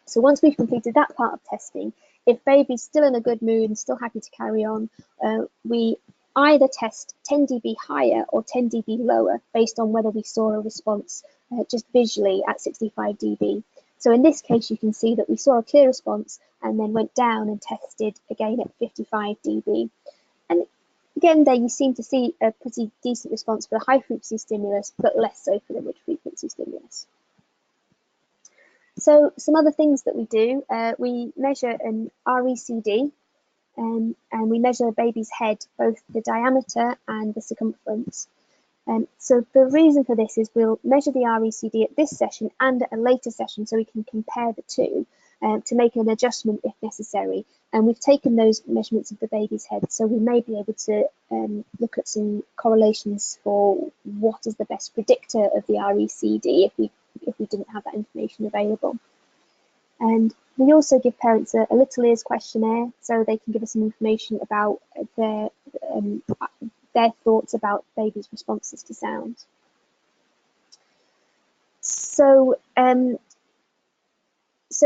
So once we've completed that part of testing, if baby's still in a good mood and still happy to carry on, we either test 10 dB higher or 10 dB lower based on whether we saw a response just visually at 65 dB. So in this case, you can see that we saw a clear response and then went down and tested again at 55 dB. And again, there you seem to see a pretty decent response for the high frequency stimulus, but less so for the mid frequency stimulus. So some other things that we do, we measure an RECD, and we measure the baby's head, both the diameter and the circumference. So the reason for this is we'll measure the RECD at this session and at a later session so we can compare the two to make an adjustment if necessary. And we've taken those measurements of the baby's head, so we may be able to look at some correlations for what is the best predictor of the RECD if we didn't have that information available. And we also give parents a little ears questionnaire so they can give us some information about their thoughts about baby's responses to sound. So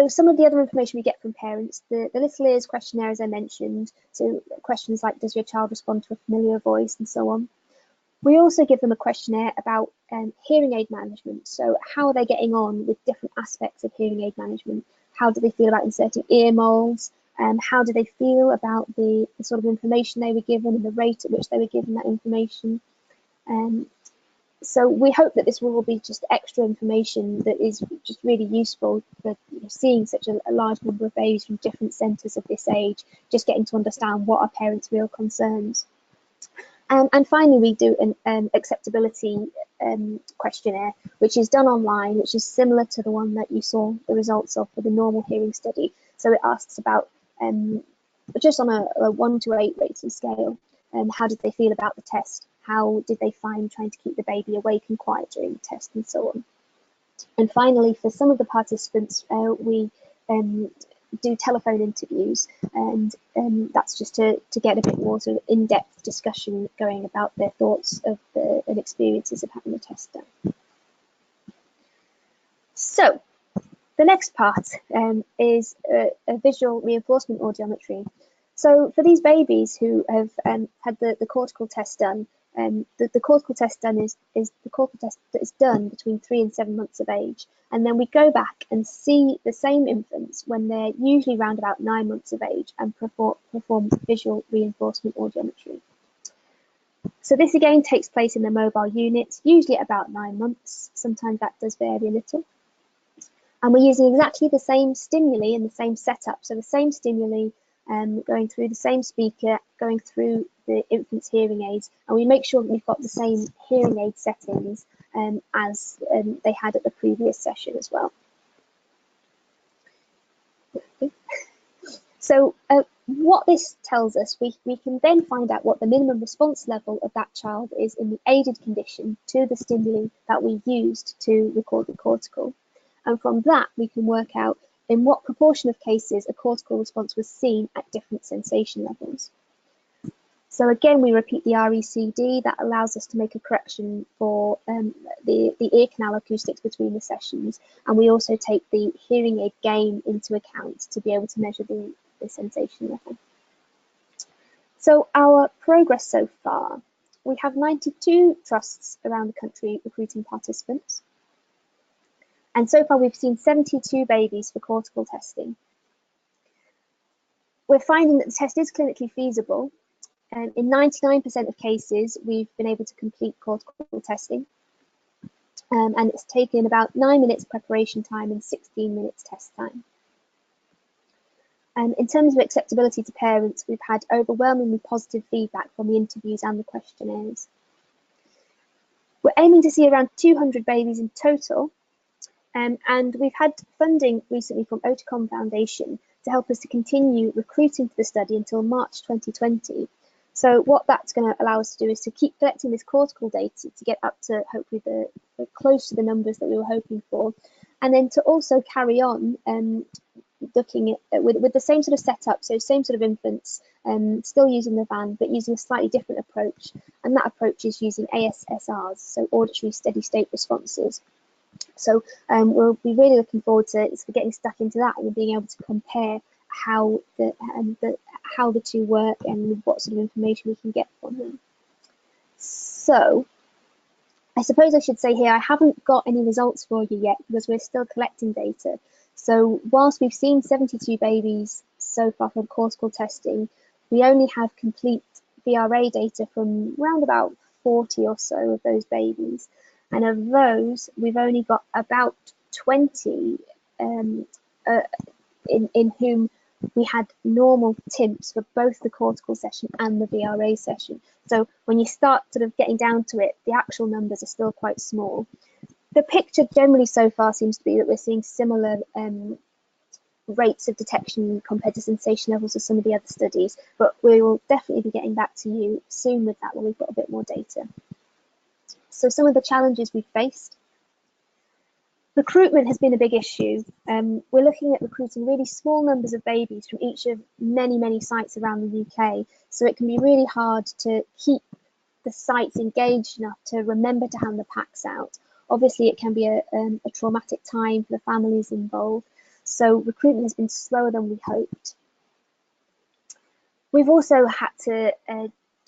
some of the other information we get from parents, the little ears questionnaire, as I mentioned, so questions like, does your child respond to a familiar voice, and so on. We also give them a questionnaire about hearing aid management. So how are they getting on with different aspects of hearing aid management? How do they feel about inserting ear molds? How do they feel about the sort of information they were given and the rate at which they were given that information? So we hope that this will all be just extra information that is just really useful for seeing such a large number of babies from different centres of this age, just getting to understand what are parents' real concerns. And finally, we do an acceptability questionnaire, which is done online, which is similar to the one that you saw the results of for the normal hearing study. So it asks about, just on a 1 to 8 rating scale, how did they feel about the test? How did they find trying to keep the baby awake and quiet during the test, and so on. And finally, for some of the participants, we do telephone interviews, and that's just to get a bit more sort of in-depth discussion going about their thoughts of and experiences of having the test done. So the next part is a visual reinforcement audiometry. So for these babies who have had the cortical test done, the cortical test done is the cortical test that is done between 3 and 7 months of age, and then we go back and see the same infants when they're usually around about 9 months of age and perform visual reinforcement audiometry. So this again takes place in the mobile unit, usually at about 9 months. Sometimes that does vary a little. And we're using exactly the same stimuli and the same setup. So the same stimuli going through the same speaker, going through the infant's hearing aids, and we make sure that we've got the same hearing aid settings as they had at the previous session as well. So what this tells us, we can then find out what the minimum response level of that child is in the aided condition to the stimuli that we used to record the cortical. And from that, we can work out in what proportion of cases a cortical response was seen at different sensation levels. So again, we repeat the RECD. That allows us to make a correction for the ear canal acoustics between the sessions. And we also take the hearing aid gain into account to be able to measure the sensation level. So our progress so far, we have 92 trusts around the country recruiting participants. And so far, we've seen 72 babies for cortical testing. We're finding that the test is clinically feasible. And in 99% of cases, we've been able to complete cortical testing. And it's taken about 9 minutes preparation time and 16 minutes test time. In terms of acceptability to parents, we've had overwhelmingly positive feedback from the interviews and the questionnaires. We're aiming to see around 200 babies in total. And we've had funding recently from Oticom Foundation to help us to continue recruiting for the study until March 2020. So what that's going to allow us to do is to keep collecting this cortical data to get up to hopefully the close to the numbers that we were hoping for, and then to also carry on looking at with the same sort of setup, so same sort of infants, still using the van, but using a slightly different approach, and that approach is using ASSRs, so auditory steady state responses. So we'll be really looking forward to getting stuck into that and being able to compare how the two work and what sort of information we can get from them. So I suppose I should say here, I haven't got any results for you yet because we're still collecting data. So whilst we've seen 72 babies so far from cortical testing, we only have complete VRA data from around about 40 or so of those babies. And of those, we've only got about 20 in whom we had normal TIMPs for both the cortical session and the VRA session. So when you start sort of getting down to it, the actual numbers are still quite small. The picture generally so far seems to be that we're seeing similar rates of detection compared to sensation levels of some of the other studies, but we will definitely be getting back to you soon with that when we've got a bit more data. So some of the challenges we've faced. Recruitment has been a big issue. We're looking at recruiting really small numbers of babies from each of many sites around the UK. So it can be really hard to keep the sites engaged enough to remember to hand the packs out. Obviously, it can be a traumatic time for the families involved. So recruitment has been slower than we hoped. We've also had to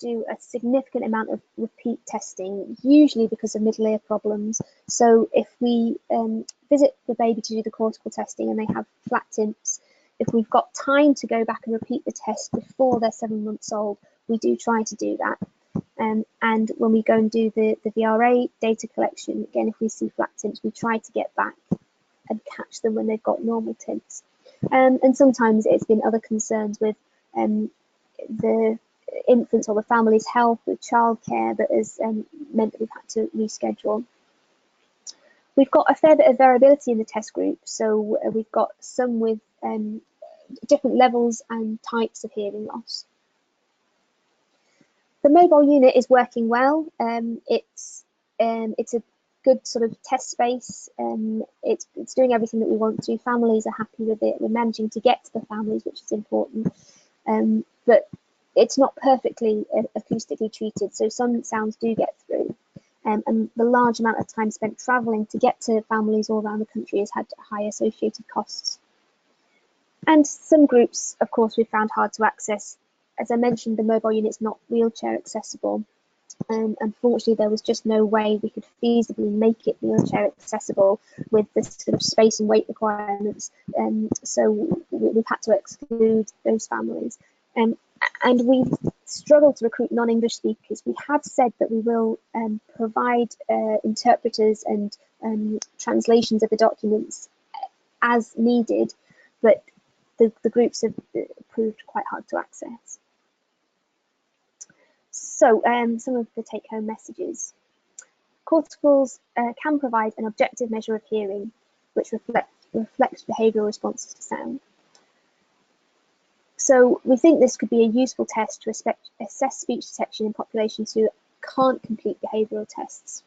do a significant amount of repeat testing, usually because of middle ear problems. So if we visit the baby to do the cortical testing and they have flat TIMPs, if we've got time to go back and repeat the test before they're 7 months old, we do try to do that. And when we go and do the VRA data collection, again, if we see flat TIMPs, we try to get back and catch them when they've got normal TIMPs. And sometimes it's been other concerns with the infants or the family's health with childcare that has meant that we've had to reschedule. We've got a fair bit of variability in the test group, so we've got some with different levels and types of hearing loss. The mobile unit is working well. It's a good sort of test space. It's doing everything that we want to. Families are happy with it. We're managing to get to the families, which is important. But it's not perfectly acoustically treated, so some sounds do get through. And the large amount of time spent travelling to get to families all around the country has had high associated costs. And some groups, of course, we found hard to access. As I mentioned, the mobile unit's not wheelchair accessible. Unfortunately, there was just no way we could feasibly make it wheelchair accessible with the sort of space and weight requirements. So we've had to exclude those families. And we've struggled to recruit non-English speakers. We have said that we will provide interpreters and translations of the documents as needed, but the groups have proved quite hard to access. So some of the take-home messages. Corticals can provide an objective measure of hearing, which reflects behavioural responses to sound. So we think this could be a useful test to assess speech detection in populations who can't complete behavioural tests.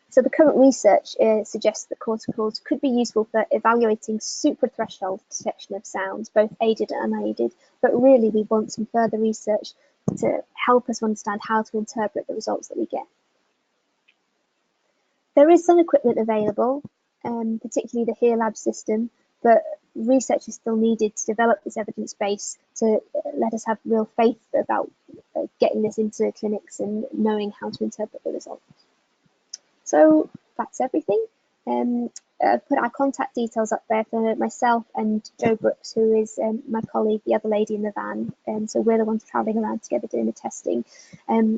So the current research suggests that corticals could be useful for evaluating suprathreshold detection of sounds, both aided and unaided, but really we want some further research to help us understand how to interpret the results that we get. There is some equipment available, particularly the HearLab system, but research is still needed to develop this evidence base to let us have real faith about getting this into clinics and knowing how to interpret the results. So that's everything. I've put our contact details up there for myself and Jo Brooks, who is my colleague, the other lady in the van. So we're the ones travelling around together doing the testing.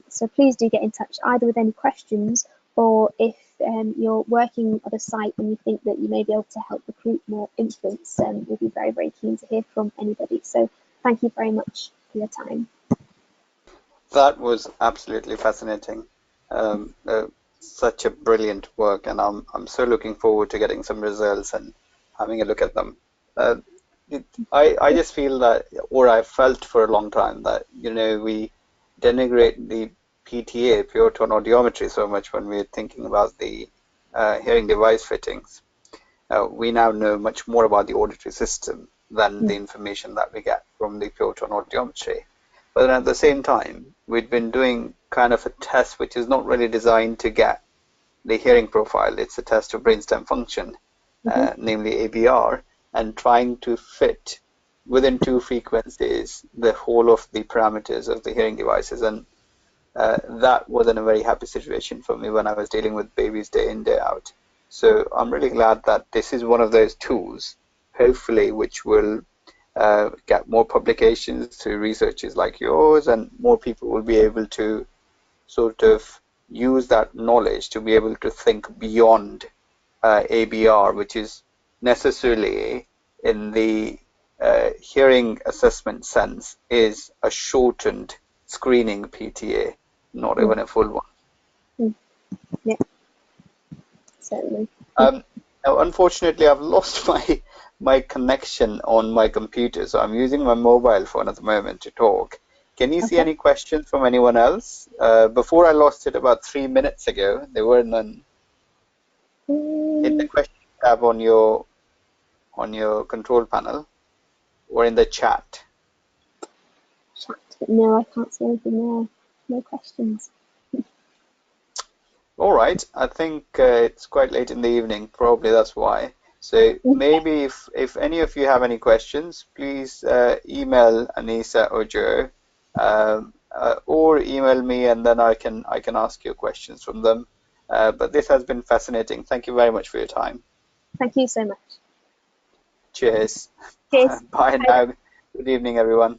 So please do get in touch either with any questions, or if you're working at a site and you think that you may be able to help recruit more infants, we'll be very, very keen to hear from anybody. So thank you very much for your time. That was absolutely fascinating. Such a brilliant work, and I'm so looking forward to getting some results and having a look at them. I just feel that, or I felt for a long time that, you know, we denigrate the PTA, pure tone audiometry, so much when we're thinking about the hearing device fittings. We now know much more about the auditory system than the information that we get from the pure tone audiometry. But at the same time, we've been doing kind of a test which is not really designed to get the hearing profile. It's a test of brainstem function, namely ABR, and trying to fit within two frequencies the whole of the parameters of the hearing devices. And that wasn't a very happy situation for me when I was dealing with babies day in, day out. So I'm really glad that this is one of those tools, hopefully, which will get more publications through researches like yours, and more people will be able to sort of use that knowledge to be able to think beyond ABR, which is necessarily in the hearing assessment sense is a shortened screening PTA, not even a full one. Yeah, certainly. Now, unfortunately, I've lost my connection on my computer, so I'm using my mobile phone at the moment to talk. Can you see any questions from anyone else? Before I lost it about 3 minutes ago, there were none. In the question tab on your control panel, or in the chat. No, I can't see anything there. No questions. All right, I think it's quite late in the evening, probably that's why. So maybe if any of you have any questions, please email Anissa or Joe, or email me, and then I can ask you questions from them. But this has been fascinating. Thank you very much for your time. Thank you so much. Cheers. Cheers. Bye now. Good evening, everyone.